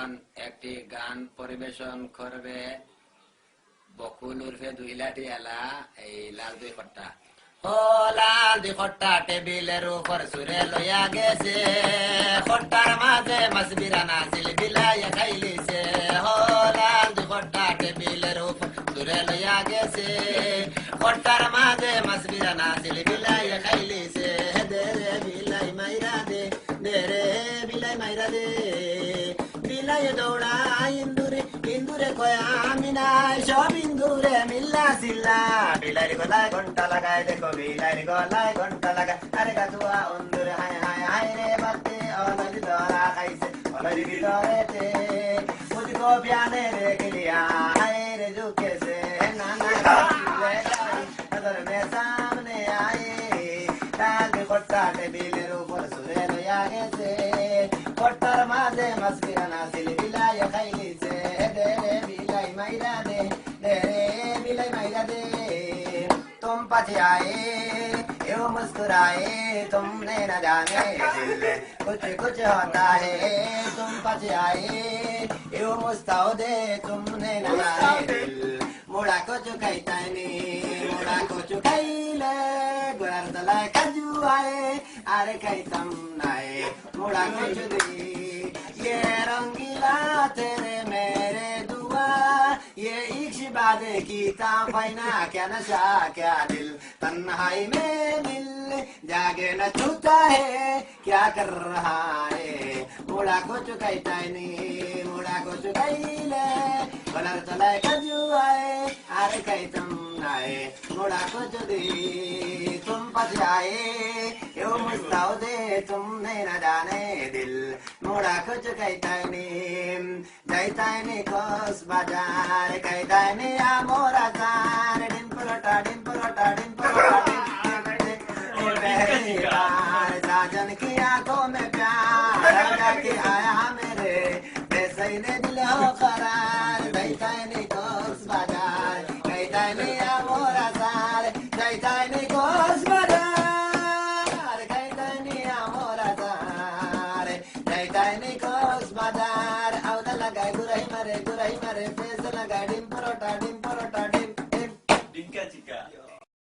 এখন একটি গান পরিবেশন করবে বকুল উর্ফে দুই লাঠি এলা এই লাল দুই খট্টা। ও লাল দুই খট্টা টেবিলের উপর সুরে লইয়া গেছে, খট্টার মাঝে মাছ বিরানা ছিল বিলাইয়া খাইলিছে। ও লাল দুই খট্টা টেবিলের উপর সুরে লইয়া গেছে, খট্টার মাঝে মাছ বিরানা ছিল বিলাইয়া খাইলিছে। দে রে বিলাই মাইরা দে, দে রে বিলাই মাইরা দে, বিলাই দৌড়া ইন্দুরে, ইন্দুরে কয়া আমি নাই, সব ইন্দুরে মিল্লা সিল্লা। বিলাইর গলায় ঘন্টা লাগায় দেখো, বিলাইর গলায় ঘন্টা লাগায়। আরে গাছুয়া অন্দুরে হায় হায় হায় রে বাতে, অলরি ধরা খাইছে অলরি ভিতরেতে, মুঝি কো প্যানে রে গলিয়া হায় রে ঝুঁকেছে। না না নজর মে সামনে আয়ে, লাল খট্টা টেবিলের উপর সুরে লইয়া গেছে, খট্টার মাঝে মাছ বিরানা ছিল বিলাইয়া খাইলিছে। দে রে বিলাই মাইরা দে, दे रे बिलाई मायरा दे। तुम पाछे आए यो मुस्कुराए, तुमने न जाने दिल कुछ कुछ होता है। तुम पाछे आए यो मुस्ताओ दे, तुमने न जाने दिल मुड़ा को चुकाईता नहीं, मुड़ा को चुकाईले गुरार तला काजू आए। अरे कई तम नाए मुड़ा को चुदी, ये रंगीला तेरे मेरे दुआ, ये इश्क बादे की ताफाइना, क्या नशा क्या दिल तन्हाई में मिल जागे न छूता है, क्या कर रहा है। मुड़ा को चुकाईता नहीं, मुड़ा को चुकाईले कलर चलाए कजू आए। अरे कई तुम नाए मुड़ा को चुदी, तुम पछाए यो मुस्ताओ दे, तुमने न जाने दिल मुड़ा को चुकाईता नहीं। जाइता नहीं कोस बाजार, कहता नहीं आमोरा सार, डिम्पलोटा डिम्पलोटा डिम्पलोटा साजन की आंखों में प्यार जाके आया मेरे, वैसे ही ने दिल हो करार। जाइता नहीं कोस बाजार, कहता नहीं आमोरा सार, जाइता नहीं कोस बाजार, कहता नहीं आमोरा सार, जाइता नहीं कोस बाजार। औदा लगाए गुरही मरे